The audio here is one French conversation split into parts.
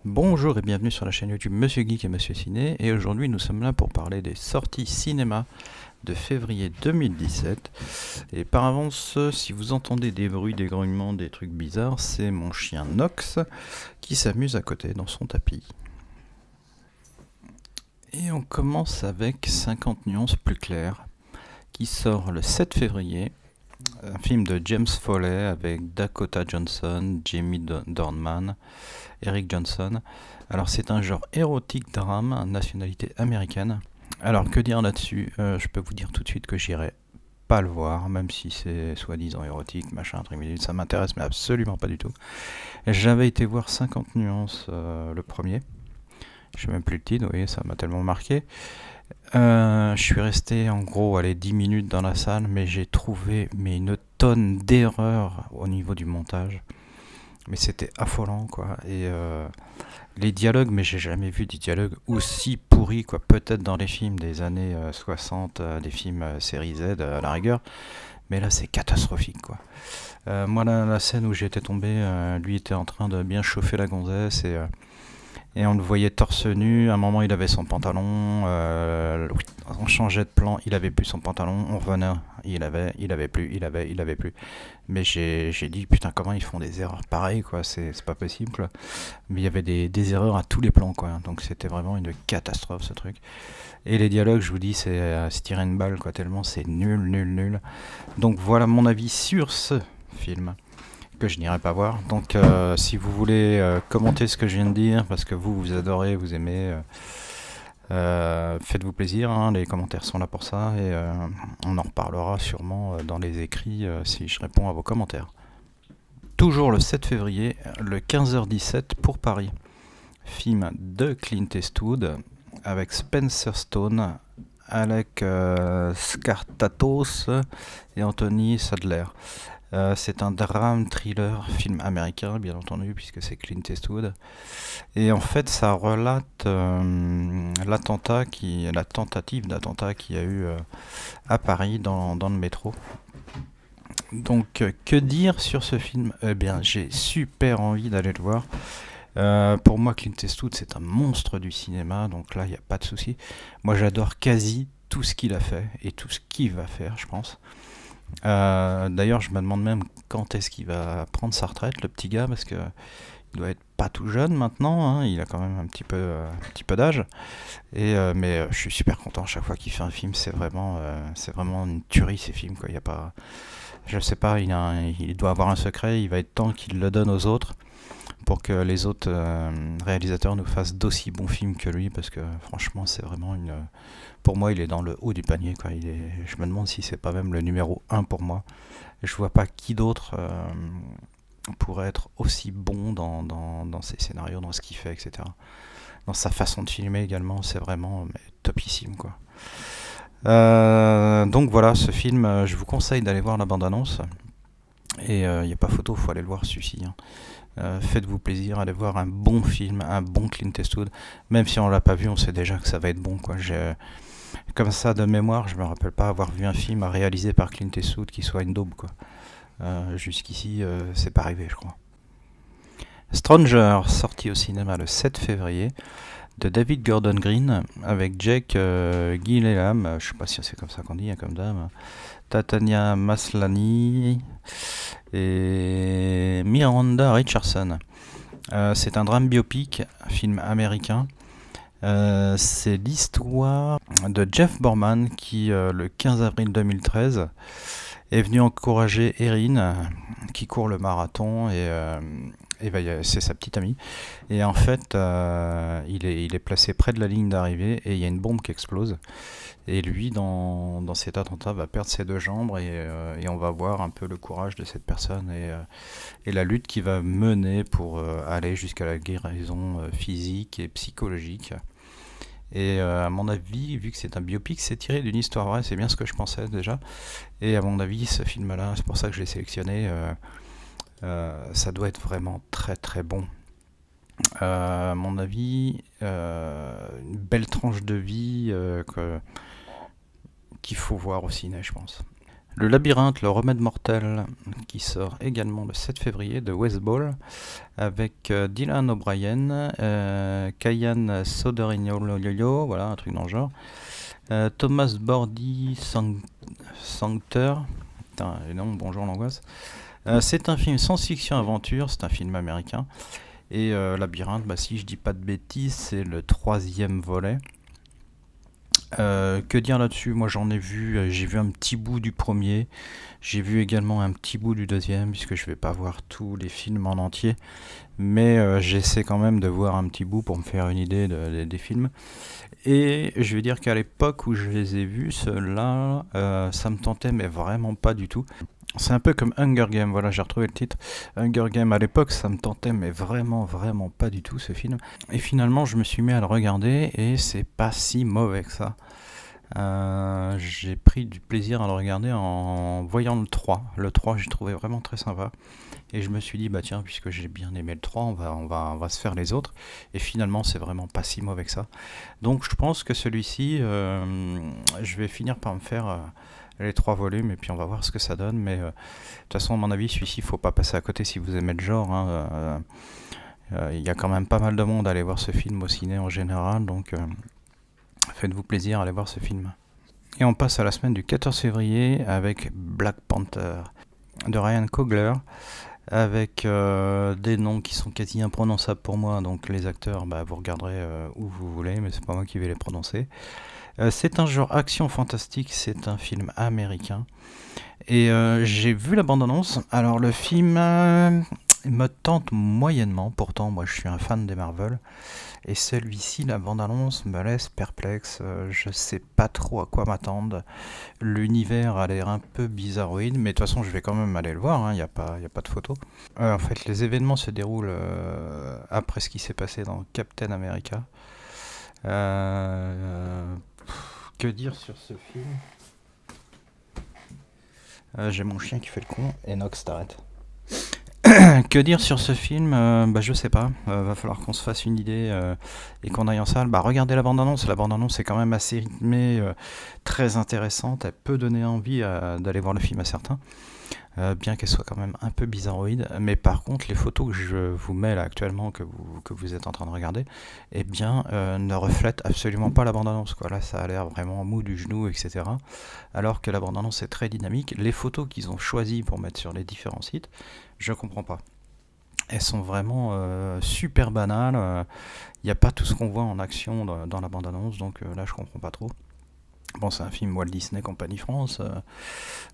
Bonjour et bienvenue sur la chaîne YouTube Monsieur Geek et Monsieur Ciné, et aujourd'hui nous sommes là pour parler des sorties cinéma de février 2017. Et par avance, si vous entendez des bruits, des grognements, des trucs bizarres, c'est mon chien Nox qui s'amuse à côté dans son tapis. Et on commence avec 50 nuances plus claires, qui sort le 7 février. Un film de James Foley avec Dakota Johnson, Jamie Dornan, Eric Johnson. Alors c'est un genre érotique drame, nationalité américaine. Alors que dire là-dessus, je peux vous dire tout de suite que j'irai pas le voir, même si c'est soi-disant érotique, machin, truc, ça m'intéresse mais absolument pas du tout. J'avais été voir 50 nuances le premier. Je sais même plus le titre, vous voyez, ça m'a tellement marqué. Je suis resté en gros 10 minutes dans la salle, mais j'ai trouvé une tonne d'erreurs au niveau du montage. Mais c'était affolant, quoi. Et les dialogues, mais j'ai jamais vu des dialogues aussi pourris, quoi. Peut-être dans les films des années 60, des films série Z à la rigueur, mais là c'est catastrophique, quoi. Moi, la scène où j'étais tombé, lui était en train de bien chauffer la gonzesse et on le voyait torse nu. À un moment, il avait son pantalon. On changeait de plan, il avait plus son pantalon. On revenait, il avait plus. Mais j'ai dit, putain, comment ils font des erreurs pareilles, quoi. C'est pas possible, quoi. Mais il y avait des erreurs à tous les plans, quoi. Donc c'était vraiment une catastrophe, ce truc. Et les dialogues, je vous dis, c'est se tirer une balle, quoi. Tellement c'est nul. Donc voilà mon avis sur ce film que je n'irai pas voir. Donc si vous voulez commenter ce que je viens de dire, parce que vous adorez, vous aimez, faites-vous plaisir, hein, les commentaires sont là pour ça, et on en reparlera sûrement dans les écrits si je réponds à vos commentaires. Toujours le 7 février, le 15h17 pour Paris. Film de Clint Eastwood avec Spencer Stone, Alec Skartatos et Anthony Sadler. C'est un drame thriller, film américain bien entendu puisque c'est Clint Eastwood, et en fait ça relate la tentative d'attentat qu'il y a eu à Paris dans le métro. Donc que dire sur ce film? Eh bien j'ai super envie d'aller le voir. Pour moi Clint Eastwood c'est un monstre du cinéma, donc là il n'y a pas de souci. Moi j'adore quasi tout ce qu'il a fait et tout ce qu'il va faire, je pense. D'ailleurs, je me demande même quand est-ce qu'il va prendre sa retraite, le petit gars, parce que il doit être pas tout jeune maintenant, hein, il a quand même un petit peu d'âge. Mais je suis super content chaque fois qu'il fait un film, c'est vraiment une tuerie ces films, quoi. Il y a pas, je sais pas, il doit avoir un secret, il va être temps qu'il le donne aux autres pour que les autres réalisateurs nous fassent d'aussi bons films que lui, parce que franchement c'est vraiment pour moi il est dans le haut du panier, quoi. Je me demande si c'est pas même le numéro 1 pour moi. Je vois pas qui d'autre pourrait être aussi bon dans ses scénarios, dans ce qu'il fait, etc. Dans sa façon de filmer également, c'est vraiment topissime, quoi. Donc voilà, ce film, je vous conseille d'aller voir la bande-annonce. Et il n'y a pas photo, faut aller le voir celui-ci, hein. Faites-vous plaisir, allez voir un bon film, un bon Clint Eastwood. Même si on l'a pas vu, on sait déjà que ça va être bon, quoi. Comme ça de mémoire, je me rappelle pas avoir vu un film réalisé par Clint Eastwood qui soit une daube, quoi. Jusqu'ici, c'est pas arrivé, je crois. Stranger, sorti au cinéma le 7 février, de David Gordon Green, avec Jake Gyllenhaal, je sais pas si c'est comme ça qu'on dit, hein, comme dame, Tatiana Maslany et Miranda Richardson. C'est un drame biopic, un film américain. C'est l'histoire de Jeff Borman qui, le 15 avril 2013, est venu encourager Erin, qui court le marathon, c'est sa petite amie. Et en fait, il est placé près de la ligne d'arrivée et il y a une bombe qui explose. Et lui, dans cet attentat, va perdre ses deux jambes et on va voir un peu le courage de cette personne et la lutte qu'il va mener pour aller jusqu'à la guérison physique et psychologique. Et à mon avis, vu que c'est un biopic, c'est tiré d'une histoire vraie, c'est bien ce que je pensais déjà. Et à mon avis, ce film-là, c'est pour ça que je l'ai sélectionné, ça doit être vraiment très très bon. À mon avis, une belle tranche de vie qu'il faut voir au ciné, je pense. Le Labyrinthe, le remède mortel, qui sort également le 7 février de Wes Ball, avec Dylan O'Brien, Kyan Soderini-Lolio, voilà, un truc dans le genre, Thomas Bordy Sancter, putain, et non, bonjour l'angoisse. C'est un film science-fiction-aventure, c'est un film américain, et Labyrinthe, bah, si je dis pas de bêtises, c'est le 3e volet. Que dire là-dessus? Moi j'en ai vu, j'ai vu un petit bout du premier, j'ai vu également un petit bout du deuxième, puisque je vais pas voir tous les films en entier, mais j'essaie quand même de voir un petit bout pour me faire une idée des films. Et je vais dire qu'à l'époque où je les ai vus, ceux-là, ça me tentait mais vraiment pas du tout. C'est un peu comme Hunger Games, voilà, j'ai retrouvé le titre. Hunger Games, à l'époque, ça me tentait, mais vraiment pas du tout ce film. Et finalement, je me suis mis à le regarder et c'est pas si mauvais que ça. J'ai pris du plaisir à le regarder en voyant le 3. Le 3, j'ai trouvé vraiment très sympa. Et je me suis dit, bah tiens, puisque j'ai bien aimé le 3, on va se faire les autres. Et finalement, c'est vraiment pas si mauvais que ça. Donc je pense que celui-ci, je vais finir par me faire les 3 volumes et puis on va voir ce que ça donne. Mais de toute façon, à mon avis, celui-ci, il faut pas passer à côté si vous aimez le genre. Hein. Il y a quand même pas mal de monde à aller voir ce film au ciné en général. Donc faites-vous plaisir à aller voir ce film. Et on passe à la semaine du 14 février avec Black Panther de Ryan Coogler, avec des noms qui sont quasi imprononçables pour moi, donc les acteurs, bah, vous regarderez où vous voulez, mais c'est pas moi qui vais les prononcer. C'est un genre action fantastique, c'est un film américain, et j'ai vu la bande-annonce. Alors le film me tente moyennement, pourtant moi je suis un fan des Marvel, et celui-ci, la bande-annonce me laisse perplexe, je sais pas trop à quoi m'attendre. L'univers a l'air un peu bizarroïde, mais de toute façon je vais quand même aller le voir, il n'y a pas de photo. En fait, les événements se déroulent après ce qui s'est passé dans Captain America. Que dire sur ce film? J'ai mon chien qui fait le con, Enox, t'arrêtes. Que dire sur ce film? Bah, je sais pas. Va falloir qu'on se fasse une idée et qu'on aille en salle. Bah, regardez la bande-annonce. La bande-annonce est quand même assez rythmée, très intéressante. Elle peut donner envie d'aller voir le film à certains, bien qu'elle soit quand même un peu bizarroïde. Mais par contre, les photos que je vous mets là actuellement, que vous êtes en train de regarder, eh bien, ne reflètent absolument pas la bande-annonce, quoi. Là, ça a l'air vraiment mou du genou, etc. Alors que la bande-annonce est très dynamique. Les photos qu'ils ont choisies pour mettre sur les différents sites, je comprends pas. Elles sont vraiment super banales. Il n'y a pas tout ce qu'on voit en action dans la bande-annonce, donc là je comprends pas trop. Bon, c'est un film Walt Disney Company France.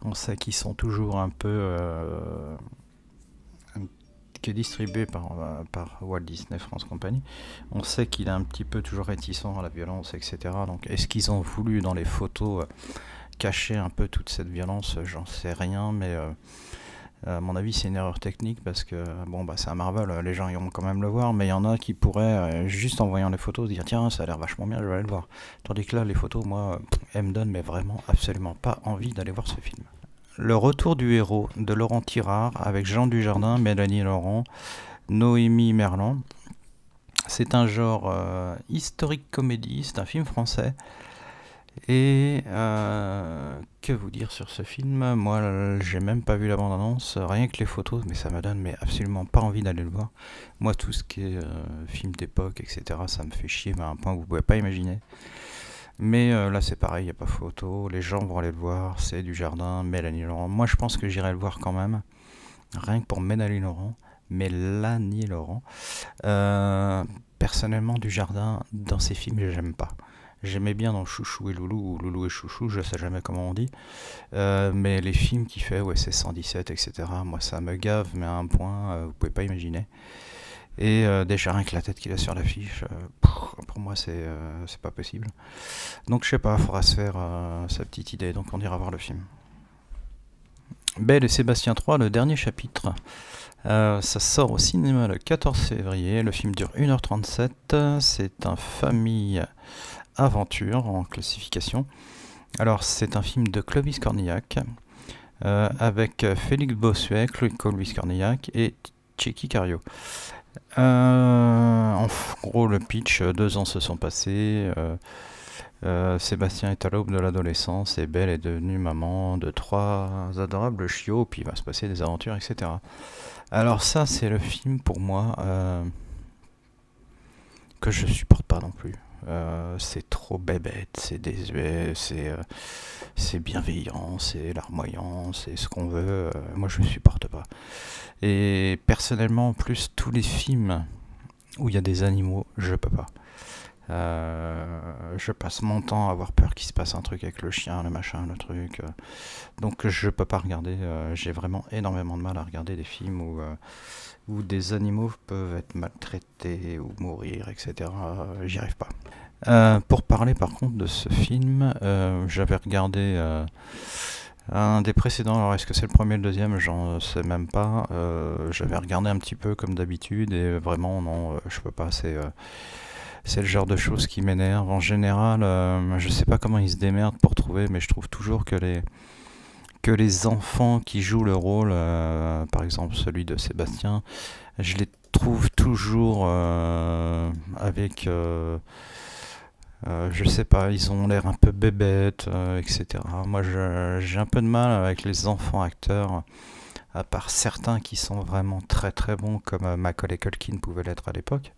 On sait qu'ils sont toujours un peu qui est distribué par Walt Disney France Company. On sait qu'il est un petit peu toujours réticent à la violence, etc. Donc est-ce qu'ils ont voulu dans les photos cacher un peu toute cette violence? J'en sais rien, mais à mon avis, c'est une erreur technique parce que bon, bah, c'est un Marvel, les gens iront quand même le voir, mais il y en a qui pourraient, juste en voyant les photos, se dire tiens, ça a l'air vachement bien, je vais aller le voir. Tandis que là, les photos, moi, elles me donnent mais vraiment absolument pas envie d'aller voir ce film. Le retour du héros de Laurent Tirard avec Jean Dujardin, Mélanie Laurent, Noémie Merlan. C'est un genre historique comédie, c'est un film français. Et que vous dire sur ce film? Moi, j'ai même pas vu la bande-annonce, rien que les photos, mais ça me donne mais absolument pas envie d'aller le voir. Moi, tout ce qui est film d'époque, etc., ça me fait chier, mais à un point que vous pouvez pas imaginer. Mais là, c'est pareil, il n'y a pas photo, les gens vont aller le voir, c'est Dujardin, Mélanie Laurent. Moi, je pense que j'irai le voir quand même, rien que pour Mélanie Laurent. Personnellement, Dujardin, dans ses films, j'aime pas. J'aimais bien dans Chouchou et Loulou, ou Loulou et Chouchou, je sais jamais comment on dit. Mais les films qu'il fait, ouais, c'est 117, etc. Moi, ça me gave, mais à un point, vous pouvez pas imaginer. Et déjà, rien que la tête qu'il a sur l'affiche, pour moi, c'est pas possible. Donc, je sais pas, faudra se faire sa petite idée. Donc, on ira voir le film. Belle et Sébastien 3, le dernier chapitre. Ça sort au cinéma le 14 février. Le film dure 1h37. C'est un famille aventure en classification. Alors, c'est un film de Clovis Cornillac avec Félix Bossuet, Clovis Cornillac et Tchéky Cario. En gros, le pitch, 2 ans se sont passés. Sébastien est à l'aube de l'adolescence et Belle est devenue maman de 3 adorables chiots, puis il va se passer des aventures, etc. Alors ça, c'est le film pour moi que je supporte pas non plus. C'est trop bébête, c'est désuet, c'est bienveillant, c'est larmoyant, c'est ce qu'on veut. Moi, je supporte pas. Et personnellement, en plus, tous les films où il y a des animaux, je peux pas. Je passe mon temps à avoir peur qu'il se passe un truc avec le chien, le machin, le truc. Donc je peux pas regarder. J'ai vraiment énormément de mal à regarder des films où des animaux peuvent être maltraités ou mourir, etc. J'y arrive pas. Pour parler par contre de ce film, j'avais regardé un des précédents. Alors est-ce que c'est le premier et le deuxième? J'en sais même pas. J'avais regardé un petit peu comme d'habitude et vraiment non, je peux pas. C'est le genre de choses qui m'énerve. En général, je sais pas comment ils se démerdent pour trouver, mais je trouve toujours que les enfants qui jouent le rôle, par exemple celui de Sébastien, je les trouve toujours avec, je sais pas, ils ont l'air un peu bébêtes, etc. Moi, j'ai un peu de mal avec les enfants acteurs, à part certains qui sont vraiment très très bons, comme Macaulay Culkin pouvait l'être à l'époque.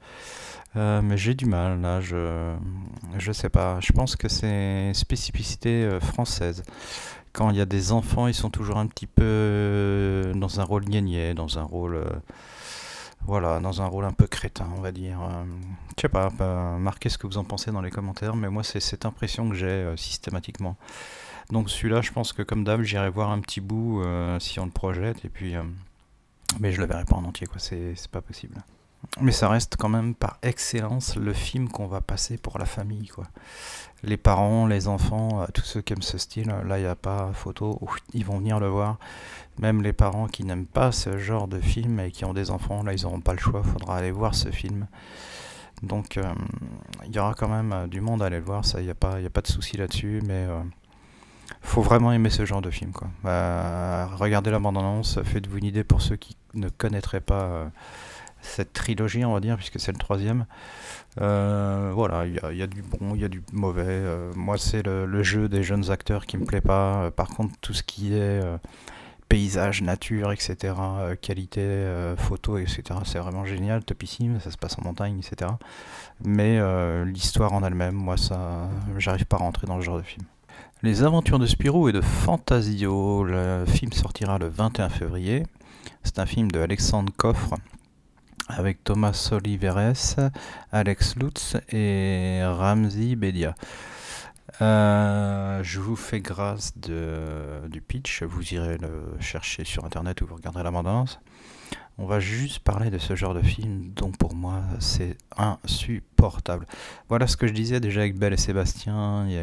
Mais j'ai du mal, là, je sais pas. Je pense que c'est une spécificité française. Quand il y a des enfants, ils sont toujours un petit peu dans un rôle niais, dans un rôle, voilà, dans un rôle un peu crétin, on va dire. Je sais pas, marquez ce que vous en pensez dans les commentaires, mais moi, c'est cette impression que j'ai systématiquement. Donc celui-là, je pense que comme d'hab, j'irai voir un petit bout si on le projette, et puis, mais je le verrai pas en entier, quoi. C'est pas possible. Mais ça reste quand même par excellence le film qu'on va passer pour la famille, quoi. Les parents, les enfants, tous ceux qui aiment ce style, là il n'y a pas photo, ils vont venir le voir. Même les parents qui n'aiment pas ce genre de film et qui ont des enfants, là ils n'auront pas le choix, il faudra aller voir ce film. Donc il y aura quand même du monde à aller le voir, ça y a pas de souci là-dessus, mais faut vraiment aimer ce genre de film, quoi. Regardez la bande-annonce, faites-vous une idée pour ceux qui ne connaîtraient pas cette trilogie, on va dire, puisque c'est le troisième. Voilà, il y a du bon, il y a du mauvais. Moi, c'est le jeu des jeunes acteurs qui me plaît pas. Par contre, tout ce qui est paysage, nature, etc., qualité, photo, etc., c'est vraiment génial, topissime. Ça se passe en montagne, etc. Mais l'histoire en elle-même, moi, ça, j'arrive pas à rentrer dans le genre de film. Les aventures de Spirou et de Fantasio. Le film sortira le 21 février. C'est un film de Alexandre Coffre avec Thomas Oliveres, Alex Lutz et Ramzi Bedia. Je vous fais grâce du pitch, vous irez le chercher sur internet ou vous regarderez la bande-annonce. On va juste parler de ce genre de film dont pour moi c'est insupportable. Voilà ce que je disais déjà avec Belle et Sébastien et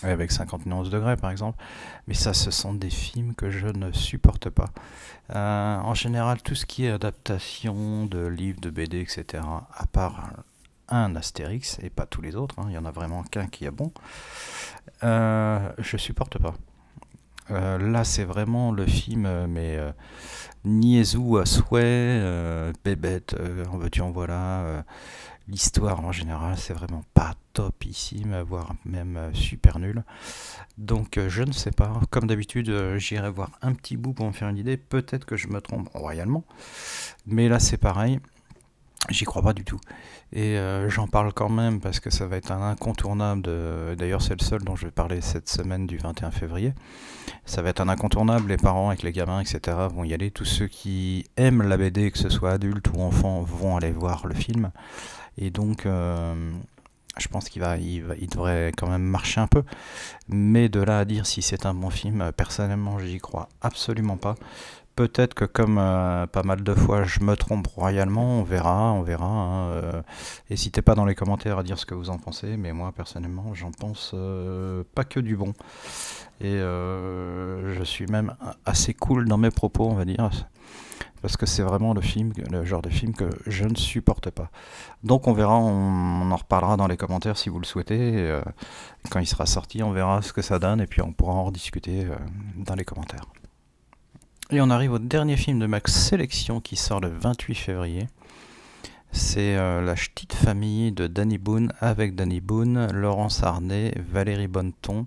avec 51 degrés par exemple, mais ça ce sont des films que je ne supporte pas. En général, tout ce qui est adaptation de livres, de BD, etc., à part un Astérix, et pas tous les autres, il y en a vraiment qu'un qui est bon, je supporte pas. Là, c'est vraiment le film, mais niaisou à souhait, bébête, en veux-tu, en voilà. L'histoire en général, c'est vraiment pas topissime, voire même super nul. Donc je ne sais pas. Comme d'habitude, j'irai voir un petit bout pour me faire une idée. Peut-être que je me trompe royalement. Mais là, c'est pareil. J'y crois pas du tout. Et j'en parle quand même parce que ça va être un incontournable. D'ailleurs, c'est le seul dont je vais parler cette semaine du 21 février. Ça va être un incontournable. Les parents avec les gamins, etc. vont y aller. Tous ceux qui aiment la BD, que ce soit adultes ou enfants, vont aller voir le film. Et donc, je pense qu'il devrait quand même marcher un peu. Mais de là à dire si c'est un bon film, personnellement, j'y crois absolument pas. Peut-être que comme pas mal de fois je me trompe royalement, on verra. N'hésitez pas dans les commentaires à dire ce que vous en pensez, mais moi personnellement j'en pense pas que du bon. Et je suis même assez cool dans mes propos, on va dire, parce que c'est vraiment le genre de film que je ne supporte pas. Donc on verra, on en reparlera dans les commentaires si vous le souhaitez. Quand il sera sorti, on verra ce que ça donne et puis on pourra en rediscuter dans les commentaires. Et on arrive au dernier film de ma sélection qui sort le 28 février. C'est la ch'tite famille de Danny Boone avec Danny Boone, Laurence Arnay, Valérie Bonneton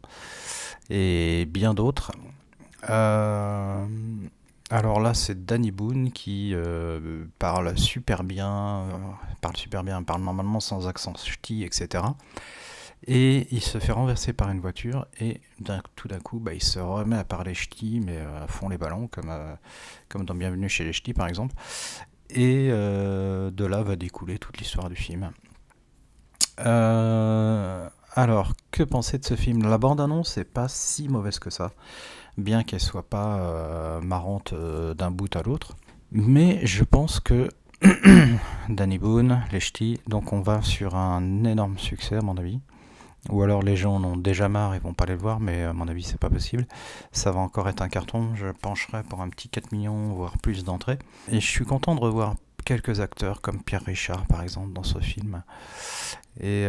et bien d'autres. Euh, alors là, c'est Danny Boone qui parle super bien, parle normalement sans accent ch'ti, etc. Et il se fait renverser par une voiture et tout d'un coup, il se remet à parler ch'ti, mais à fond les ballons, comme dans Bienvenue chez les ch'tis par exemple. Et de là va découler toute l'histoire du film. Alors, que penser de ce film? La bande-annonce n'est pas si mauvaise que ça, bien qu'elle soit pas marrante d'un bout à l'autre. Mais je pense que Danny Boone, les ch'tis, donc on va sur un énorme succès à mon avis. Ou alors les gens en ont déjà marre, ils vont pas aller le voir, mais à mon avis c'est pas possible. Ça va encore être un carton, je pencherai pour un petit 4 millions, voire plus d'entrées. Et je suis content de revoir quelques acteurs comme Pierre Richard par exemple dans ce film. Et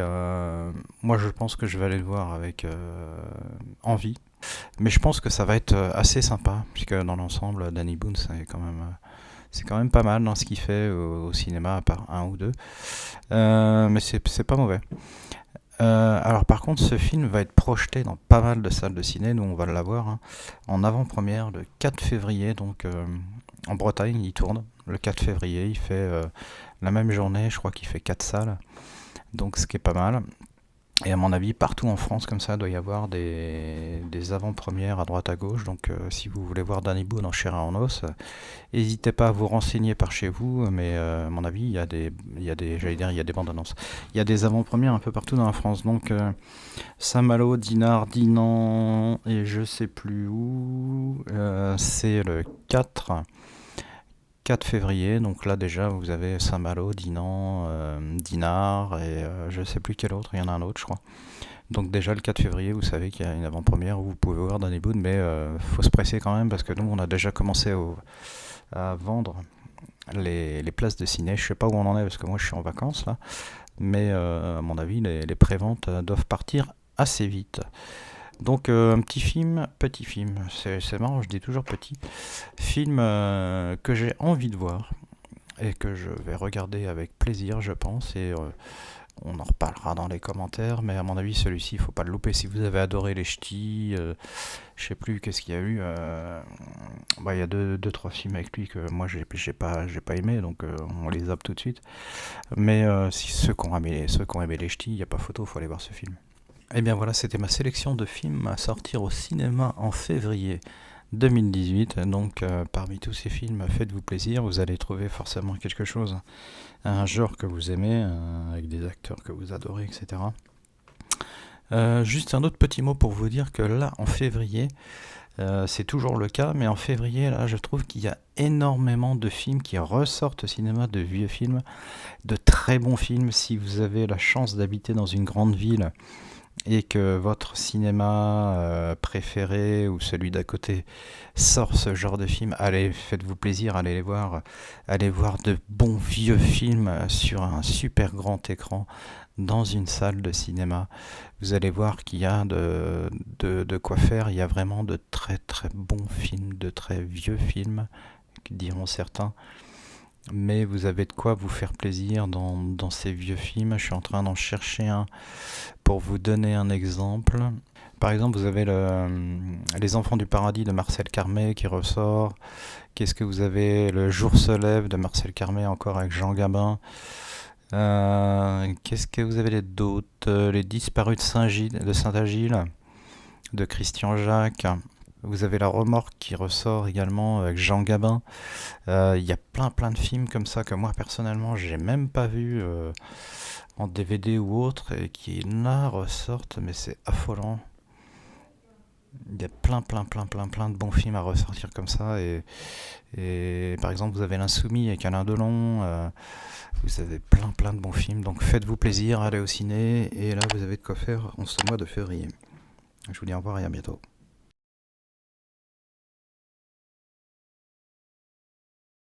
moi je pense que je vais aller le voir avec envie. Mais je pense que ça va être assez sympa, puisque dans l'ensemble, Danny Boone c'est quand même pas mal dans ce qu'il fait au cinéma, à part un ou deux. Mais c'est pas mauvais. Alors par contre, ce film va être projeté dans pas mal de salles de ciné, nous on va l'avoir en avant-première le 4 février, donc en Bretagne il tourne, le 4 février, il fait la même journée, je crois qu'il fait 4 salles, donc ce qui est pas mal. Et à mon avis, partout en France, comme ça, il doit y avoir des avant-premières à droite à gauche. Donc, si vous voulez voir Danny Boone en chair et en os, n'hésitez pas à vous renseigner par chez vous. Mais à mon avis, j'allais dire, il y a des bandes annonces. Il y a des avant-premières un peu partout dans la France. Donc, Saint-Malo, Dinard, Dinan et je sais plus où. C'est le 4 février, donc là déjà vous avez Saint-Malo, Dinan, Dinard et je sais plus quel autre, il y en a un autre je crois. Donc déjà le 4 février vous savez qu'il y a une avant-première où vous pouvez voir Danny Boone, mais faut se presser quand même parce que nous on a déjà commencé à vendre les places de ciné. Je sais pas où on en est parce que moi je suis en vacances là, mais à mon avis les préventes doivent partir assez vite. Donc un petit film, c'est marrant, je dis toujours petit, film que j'ai envie de voir et que je vais regarder avec plaisir je pense, et on en reparlera dans les commentaires, mais à mon avis celui-ci il faut pas le louper. Si vous avez adoré les ch'tis, je sais plus qu'est-ce qu'il y a eu, il y a deux trois films avec lui que moi j'ai pas aimé, donc on les zappe tout de suite, mais si ceux qui ont aimé les ch'tis, il n'y a pas photo, faut aller voir ce film. Et bien voilà, c'était ma sélection de films à sortir au cinéma en février 2018. Donc parmi tous ces films, faites-vous plaisir, vous allez trouver forcément quelque chose, un genre que vous aimez, avec des acteurs que vous adorez, etc. Juste un autre petit mot pour vous dire que là, en février, c'est toujours le cas, mais en février, là, je trouve qu'il y a énormément de films qui ressortent au cinéma, de vieux films, de très bons films. Si vous avez la chance d'habiter dans une grande ville et que votre cinéma préféré ou celui d'à côté sort ce genre de film, allez, faites-vous plaisir, allez voir de bons vieux films sur un super grand écran dans une salle de cinéma. Vous allez voir qu'il y a de quoi faire, il y a vraiment de très très bons films, de très vieux films, diront certains. Mais vous avez de quoi vous faire plaisir dans ces vieux films. Je suis en train d'en chercher un pour vous donner un exemple. Par exemple, vous avez Les Enfants du Paradis de Marcel Carmé qui ressort. Qu'est-ce que vous avez? Le Jour se lève de Marcel Carmé, encore avec Jean Gabin. Qu'est-ce que vous avez d'autres? Les Disparus de Saint-Agile de Christian Jacques. Vous avez La Remorque qui ressort également avec Jean Gabin. Il y a plein de films comme ça que moi personnellement j'ai même pas vu en DVD ou autre et qui là ressortent, mais c'est affolant. Il y a plein de bons films à ressortir comme ça, et par exemple vous avez L'Insoumis avec Alain Delon, vous avez plein de bons films, donc faites-vous plaisir, allez au ciné, et là vous avez de quoi faire en ce mois de février. Je vous dis au revoir et à bientôt.